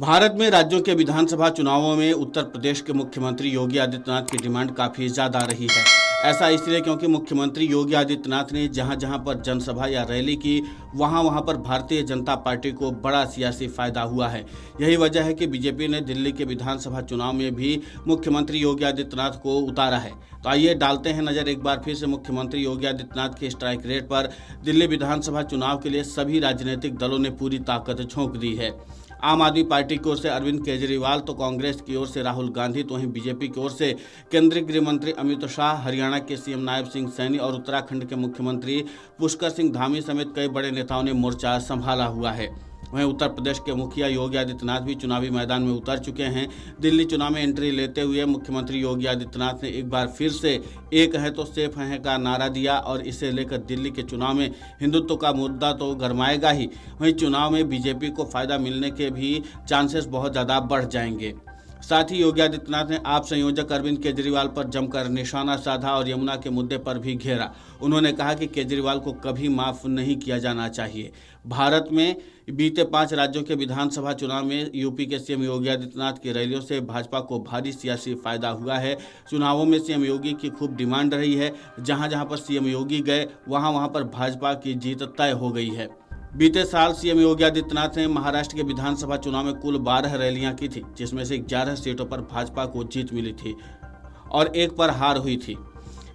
भारत में राज्यों के विधानसभा चुनावों में उत्तर प्रदेश के मुख्यमंत्री योगी आदित्यनाथ की डिमांड काफी ज्यादा रही है। ऐसा इसलिए क्योंकि मुख्यमंत्री योगी आदित्यनाथ ने जहां जहां पर जनसभा या रैली की वहां वहां पर भारतीय जनता पार्टी को बड़ा सियासी फायदा हुआ है। यही वजह है कि बीजेपी ने दिल्ली के विधानसभा चुनाव में भी मुख्यमंत्री योगी आदित्यनाथ को उतारा है। तो आइए डालते हैं नजर एक बार फिर से मुख्यमंत्री योगी आदित्यनाथ के स्ट्राइक रेट पर। दिल्ली विधानसभा चुनाव के लिए सभी राजनीतिक दलों ने पूरी ताकत झोंक दी है। आम आदमी पार्टी की ओर से अरविंद केजरीवाल, तो कांग्रेस की ओर से राहुल गांधी, तो वहीं बीजेपी की ओर से केंद्रीय गृह मंत्री अमित शाह, हरियाणा के सीएम नायब सिंह सैनी और उत्तराखंड के मुख्यमंत्री पुष्कर सिंह धामी समेत कई बड़े नेताओं ने मोर्चा संभाला हुआ है। वहीं उत्तर प्रदेश के मुखिया योगी आदित्यनाथ भी चुनावी मैदान में उतर चुके हैं। दिल्ली चुनाव में एंट्री लेते हुए मुख्यमंत्री योगी आदित्यनाथ ने एक बार फिर से एक है तो सेफ है का नारा दिया और इसे लेकर दिल्ली के चुनाव में हिंदुत्व का मुद्दा तो गरमाएगा ही, वहीं चुनाव में बीजेपी को फायदा मिलने के भी चांसेस बहुत ज़्यादा बढ़ जाएंगे। साथ ही योगी आदित्यनाथ ने आप संयोजक अरविंद केजरीवाल पर जमकर निशाना साधा और यमुना के मुद्दे पर भी घेरा। उन्होंने कहा कि केजरीवाल को कभी माफ नहीं किया जाना चाहिए। भारत में बीते 5 राज्यों के विधानसभा चुनाव में यूपी के सीएम योगी आदित्यनाथ की रैलियों से भाजपा को भारी सियासी फायदा हुआ है। चुनावों में सीएम योगी की खूब डिमांड रही है। जहां जहां पर सीएम योगी गए वहां वहां पर भाजपा की जीत तय हो गई है। बीते साल सीएम योगी आदित्यनाथ ने महाराष्ट्र के विधानसभा चुनाव में कुल 12 रैलियां की थी, जिसमें से 11 सीटों पर भाजपा को जीत मिली थी और 1 पर हार हुई थी।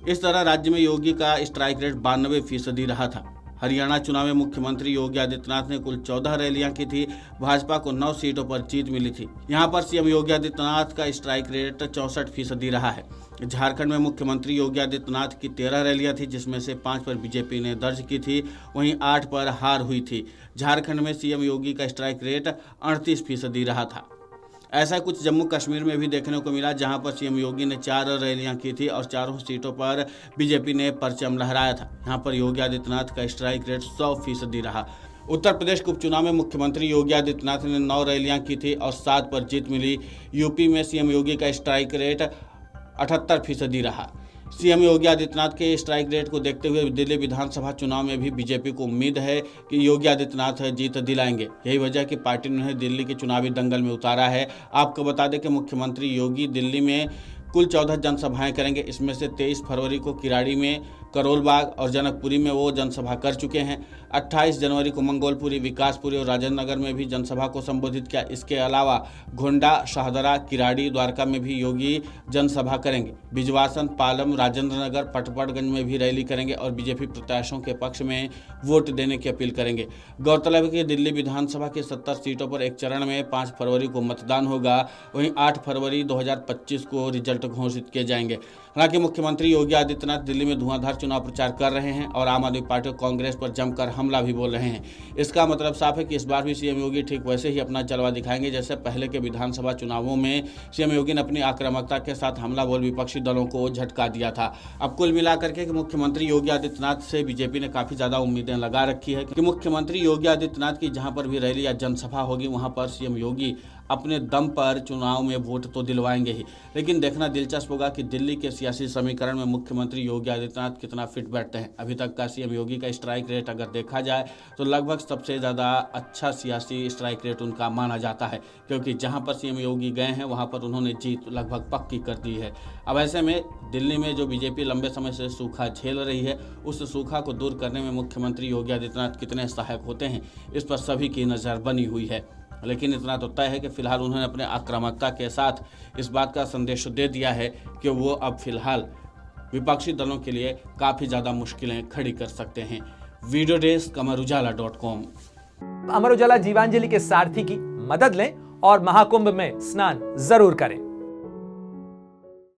इस तरह राज्य में योगी का स्ट्राइक रेट 92% रहा था। हरियाणा चुनाव में मुख्यमंत्री योगी आदित्यनाथ ने कुल 14 रैलियां की थी, भाजपा को 9 सीटों पर जीत मिली थी। यहां पर सीएम योगी आदित्यनाथ का स्ट्राइक रेट 64% रहा है। झारखंड में मुख्यमंत्री योगी आदित्यनाथ की 13 रैलियां थी, जिसमें से 5 पर बीजेपी ने दर्ज की थी, वहीं 8 पर हार हुई थी। झारखंड में सीएम योगी का स्ट्राइक रेट 38% रहा था। ऐसा कुछ जम्मू कश्मीर में भी देखने को मिला, जहां पर सीएम योगी ने 4 रैलियां की थी और चारों सीटों पर बीजेपी ने परचम लहराया था। यहां पर योगी आदित्यनाथ का स्ट्राइक रेट 100% रहा। उत्तर प्रदेश के उपचुनाव में मुख्यमंत्री योगी आदित्यनाथ ने 9 रैलियां की थी और 7 पर जीत मिली। यूपी में सीएम योगी का स्ट्राइक रेट 78% रहा। सीएम योगी आदित्यनाथ के स्ट्राइक रेट को देखते हुए दिल्ली विधानसभा चुनाव में भी बीजेपी को उम्मीद है कि योगी आदित्यनाथ जीत दिलाएंगे। यही वजह है कि पार्टी ने उन्हें दिल्ली के चुनावी दंगल में उतारा है। आपको बता दें कि मुख्यमंत्री योगी दिल्ली में कुल 14 जनसभाएं करेंगे। इसमें से 23 फरवरी को किराड़ी में, करोल बाग और जनकपुरी में वो जनसभा कर चुके हैं। 28 जनवरी को मंगोलपुरी, विकासपुरी और राजेंद्र नगर में भी जनसभा को संबोधित किया। इसके अलावा गोंडा, शाहदरा, किराड़ी, द्वारका में भी योगी जनसभा करेंगे। बिजवासन, पालम, राजेंद्र नगर, पटपड़गंज में भी रैली करेंगे और बीजेपी प्रत्याशियों के पक्ष में वोट देने की अपील करेंगे। गौरतलब है कि दिल्ली विधानसभा की 70 सीटों पर एक चरण में 5 फरवरी को मतदान होगा, वहीं 8 फरवरी 2025 को रिजल्ट घोषित किए जाएंगे। हालांकि मुख्यमंत्री योगी आदित्यनाथ दिल्ली में धुआंधार चुनाव प्रचार कर रहे हैं और आम आदमी पार्टी और कांग्रेस पर जमकर हमला भी बोल रहे हैं। इसका मतलब साफ है कि इस बार भी सीएम योगी ठीक वैसे ही अपना जलवा दिखाएंगे जैसे पहले के विधानसभा चुनावों में सीएम योगी ने अपनी आक्रामकता के साथ हमला बोल विपक्षी दलों को झटका दिया था। अब कुल मिलाकर के मुख्यमंत्री योगी आदित्यनाथ से बीजेपी ने काफी ज्यादा उम्मीदें लगा रखी है कि मुख्यमंत्री योगी आदित्यनाथ की जहां पर भी रैली या जनसभा होगी वहां पर सीएम योगी अपने दम पर चुनाव में वोट तो दिलवाएंगे ही। लेकिन देखना दिलचस्प होगा कि दिल्ली के सियासी समीकरण में मुख्यमंत्री योगी आदित्यनाथ कितना फिट बैठते हैं। अभी तक का सीएम योगी का स्ट्राइक रेट अगर देखा जाए तो लगभग सबसे ज़्यादा अच्छा सियासी स्ट्राइक रेट उनका माना जाता है, क्योंकि जहां पर सीएम योगी गए हैं वहां पर उन्होंने जीत लगभग पक्की कर दी है। अब ऐसे में दिल्ली में जो बीजेपी लंबे समय से सूखा झेल रही है, उस सूखा को दूर करने में मुख्यमंत्री योगी आदित्यनाथ कितने सहायक होते हैं, इस पर सभी की नज़र बनी हुई है। लेकिन इतना तो तय है कि फिलहाल उन्होंने अपने आक्रामकता के साथ इस बात का संदेश दे दिया है कि वो अब फिलहाल विपक्षी दलों के लिए काफ़ी ज़्यादा मुश्किलें खड़ी कर सकते हैं। Video desk अमरउजाला.com। अमर उजाला जीवांजलि के सारथी की मदद लें और महाकुंभ में स्नान जरूर करें।